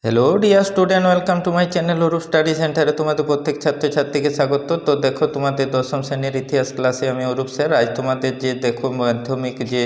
Hello dear student, welcome to my channel Arup study সেন্টারে তোমাদের প্রত্যেক ছাত্রছাত্রীকে স্বাগত। তো দেখো, তোমাদের দশম শ্রেণীর ইতিহাস ক্লাসে আমি অরূপ স্যার। আজ তোমাদের যে দেখো মাধ্যমিক যে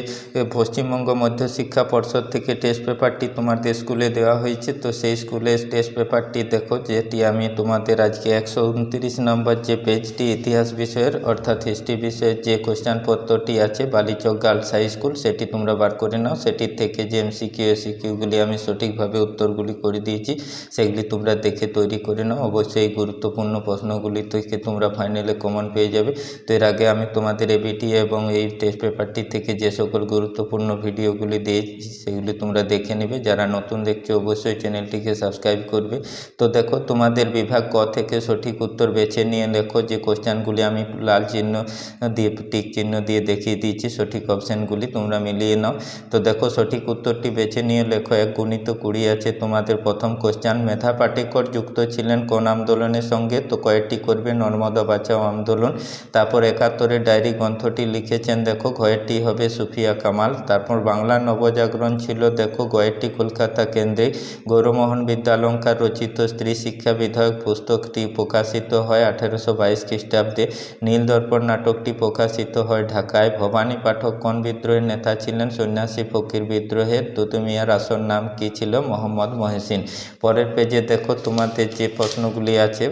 পশ্চিমবঙ্গ মধ্যশিক্ষা পর্ষদ থেকে টেস্ট পেপারটি তোমাদের স্কুলে দেওয়া হয়েছে, তো সেই স্কুলের টেস্ট পেপারটি দেখো, যেটি আমি তোমাদের আজকে 129 নম্বর যে পেজটি ইতিহাস বিষয়ের অর্থাৎ হিস্ট্রি বিষয়ের যে কোশ্চেন পত্রটি আছে বালিচক গার্লস হাই স্কুল, সেটি তোমরা বার করে নাও। সেটির থেকে যে এমসিকিউ এসিকিউগুলি আমি সঠিকভাবে উত্তরগুলি করে দিয়েছি, সেগুলি তোমরা দেখে তৈরি করে নাও। অবশ্যই গুরুত্বপূর্ণ প্রশ্নগুলি থেকে তোমরা ফাইনালে কমন পেয়ে যাবে। তো এর আগে আমি তোমাদের এবিটি এবং এই টেস্ট পেপারটি থেকে যে সকল গুরুত্বপূর্ণ ভিডিওগুলি দিয়েছি সেগুলি তোমরা দেখে নেবে। যারা নতুন দেখছো অবশ্যই চ্যানেলটিকে সাবস্ক্রাইব করবে। তো দেখো, তোমাদের বিভাগ ক থেকে সঠিক উত্তর বেছে নিয়ে লেখো। যে কোশ্চেনগুলি আমি লাল চিহ্ন দিয়ে টিক চিহ্ন দিয়ে দেখিয়ে দিয়েছি, সঠিক অপশানগুলি তোমরা মিলিয়ে নাও। তো দেখো, সঠিক উত্তরটি বেছে নিয়ে লেখো। 1 × 20 আছে তোমাদের প্রথম কোশ্চেন। মেধা পাটেকর যুক্ত ছিলেন কোন আন্দোলনের সঙ্গে? তো কয়েকটি করবে নর্মদা বাঁচাও আন্দোলন। তারপর 71-এর ডায়েরি গ্রন্থটি লিখেছেন দেখো, গয়েরটি হবে সুফিয়া কামাল। তারপর বাংলা নবজাগরণ ছিল দেখো, গয়েরটি কলকাতা কেন্দ্রে। গৌরমোহন বিদ্যালঙ্কার রচিত স্ত্রী শিক্ষা বিধায়ক পুস্তকটি প্রকাশিত হয় 1822 খ্রিস্টাব্দে। নীলদর্পণ নাটকটি প্রকাশিত হয় ঢাকায়। ভবানী পাঠক কোন বিদ্রোহের নেতা ছিলেন? সন্ন্যাসী ফকির বিদ্রোহের। দুদু মিয়ার আসল নাম কি ছিল? মোহাম্মদ মহসিন। পরের পেজে দেখো, তোমাদের যে প্রশ্নগুলি আছে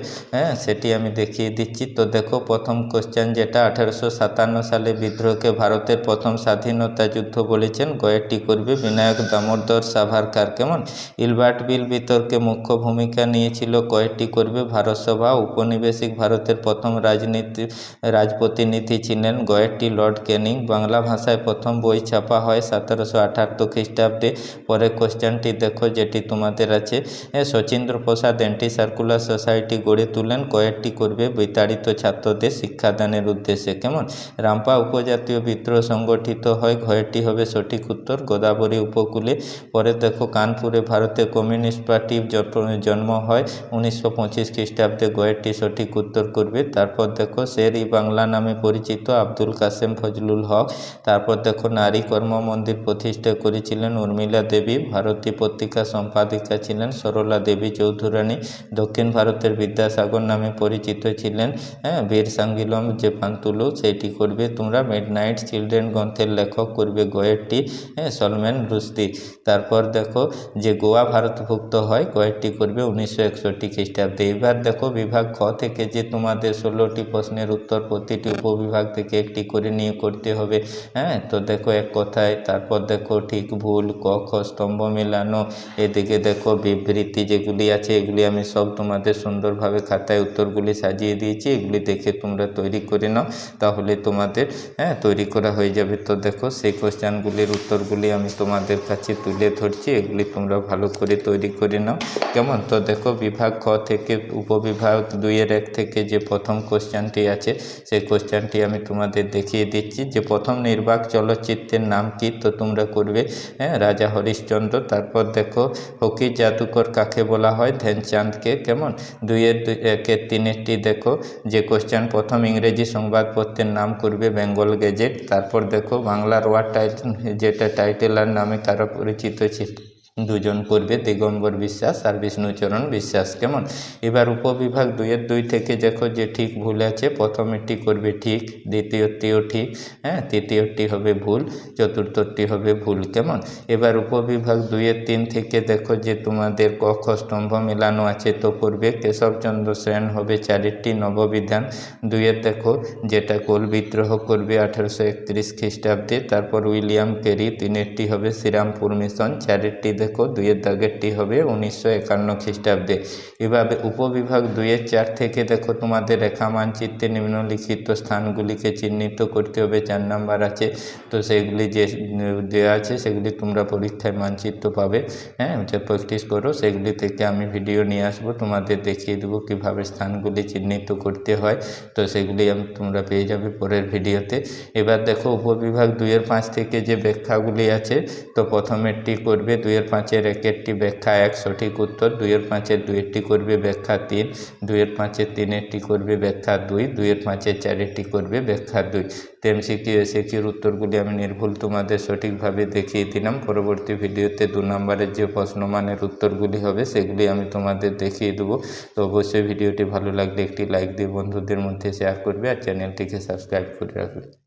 সেটি আমি দেখিয়ে দিচ্ছি। তো দেখো, প্রথম কোশ্চেন যেটা, 1857 সালে বিদ্রোহকে ভারতের প্রথম স্বাধীনতা যুদ্ধ বলেছেন। গয়েরটি করবে বিনায়ক দামোদর সাভারকার। কেমন? ইলবার্ট বিল বিতর্কে মুখ্য ভূমিকা নিয়েছিল। কয়েকটি করবে ভারত সভা। উপনিবেশিক ভারতের প্রথম রাজপ্রতিনিধি ছিলেন। গয়েরটি লর্ড ক্যানিং। বাংলা ভাষায় প্রথম বই ছাপা হয় 1778 খ্রিস্টাব্দে। পরের কোশ্চেনটি দেখো, যেটি তোমাদের আছে, শচীন্দ্র প্রসাদ অ্যান্টি সার্কুলার সোসাইটি গড়ে তুলেন। কয়েকটি করবে বিতাড়িত ছাত্রদের শিক্ষাদানের উদ্দেশ্যে। কেমন? রামপা উপজাতীয় বিদ্রোহ সংগঠিত হয়। ঘয়েরটি হবে সঠিক উত্তর, গোদাবরী উপকূলে। পরে দেখো, কানপুরে ভারতের কমিউনিস্ট পার্টির জন্ম হয় 1925 খ্রিস্টাব্দে। গয়েরটি সঠিক উত্তর করবে। তারপর দেখো, শের ই বাংলা নামে পরিচিত আব্দুল কাসেম ফজলুল হক। তারপর দেখো, নারী কর্ম মন্দির প্রতিষ্ঠা করেছিলেন উর্মিলা দেবী। ভারতী পত্রিকা সম্পাদিকা ছিলেন সরলা দেবী চৌধুরানী। দক্ষিণ ভারতের বিদ্যাসাগর নামে পরিচিত ছিলেন বীর সাঙ্গিলম জেপান্তুলু। সেইটি করবে তোমরা। মিডনাইট চিলড্রেন গ্রন্থের লেখক করবে গয়েরটি সলমান রুশদি। তারপর দেখো, যে গোয়া ভারতভুক্ত হয়, কয়েকটি করবে 1961 খ্রিস্টাব্দে। এবার দেখো, বিভাগ খ থেকে যে তোমাদের 16টি প্রশ্নের উত্তর প্রতিটি উপবিভাগ থেকে একটি করে নিয়ে করতে হবে। তো দেখো, এক কথায়। তারপর দেখো, ঠিক ভুল, ক খ স্তম্ভ মেলানো, এদিকে দেখো বিবৃতি যেগুলি আছে এগুলি আমি সব তোমাদের সুন্দরভাবে খাতায় উত্তরগুলি সাজিয়ে দিয়েছি। এগুলি দেখে তোমরা তৈরি করে নাও, তাহলে তোমাদের তৈরি করা হয়ে যাবে। তো দেখো, সেই কোশ্চেনগুলির উত্তরগুলি আমি তোমাদের কাছে তুলে ধরছি, এগুলি তোমরা ভালো করে তৈরি করে নাও। কেমন? তো দেখো, বিভাগ খ থেকে উপবিভাগ 2-1 থেকে যে প্রথম কোশ্চেনটি আছে সেই কোশ্চেনটি আমি তোমাদের দেখিয়ে দিচ্ছি। যে প্রথম নির্বাক চলচ্চিত্রের নাম কি? তো তোমরা করবে রাজা হরিশ্চন্দ্র। তারপর দেখো, হকির জাদুকর কাকে বলা হয়? ধ্যানচাঁদকে। কেমন? 2-1-3 দেখো, যে কোশ্চেন, প্রথম ইংরেজি সংবাদপত্রের নাম করবে বেঙ্গল গেজেট। তারপর দেখো, বাংলার ওয়ার্ড টাইটেল, যেটা টাইটেলার নামে কারা পরিচিত ছিল? দুজন করবে, দিগম্বর বিশ্বাস আর বিষ্ণুচরণ বিশ্বাস। কেমন? এবার উপবিভাগ 2-2 থেকে দেখো, যে ঠিক ভুল আছে। প্রথমেরটি করবে ঠিক, দ্বিতীয়টিও ঠিক, তৃতীয়টি হবে ভুল, চতুর্থটি হবে ভুল। কেমন? এবার উপবিভাগ 2-3 থেকে দেখো, যে তোমাদের ক খ স্তম্ভ মেলানো আছে। তো করবে কেশবচন্দ্র সেন হবে 4টি নববিধান। 2 দেখো, যেটা কোল বিদ্রোহ করবে 1831 খ্রিস্টাব্দে। তারপর উইলিয়াম কেরি, 3টি হবে শ্রীরামপুর মিশন। 4টি দেখো, 2-দাগেরটি হবে 1951 খ্রিস্টাব্দে। এভাবে উপবিভাগ 2-4 থেকে দেখো, তোমাদের রেখা মানচিত্রে নিম্নলিখিত স্থানগুলিকে চিহ্নিত করতে হবে। 4 নাম্বার আছে। তো সেগুলি যে দেওয়া আছে সেগুলি তোমরা পরীক্ষায় মানচিত্র পাবে, যে প্র্যাকটিস করো। সেগুলি থেকে আমি ভিডিও নিয়ে আসবো, তোমাদের দেখিয়ে দেবো কীভাবে স্থানগুলি চিহ্নিত করতে হয়। তো সেগুলি তোমরা পেয়ে যাবে পরের ভিডিওতে। এবার দেখো, উপবিভাগ 2-5 থেকে যে ব্যাখ্যাগুলি আছে, তো প্রথমেরটি করবে 2-5 5-এর 1-টি ব্যাখ্যা 1 সঠিক উত্তর, 2-এর 5-এর 2-টি করবে ব্যাখ্যা 3, 2-এর 5-এর 3-টি করবে ব্যাখ্যা 2, 2-এর 5-এর 4-টি করবে ব্যাখ্যা 2। তো MCQ SAQর উত্তরগুলি আমি নির্ভুল তোমাদের সঠিকভাবে দেখিয়ে দিলাম। পরবর্তী ভিডিওতে 2 নম্বরের যে প্রশ্নমানের উত্তরগুলি হবে সেগুলি আমি তোমাদের দেখিয়ে দেবো। তো অবশ্যই ভিডিওটি ভালো লাগলে একটি লাইক দিয়ে বন্ধুদের মধ্যে শেয়ার করবে আর চ্যানেলটিকে সাবস্ক্রাইব করে রাখবে।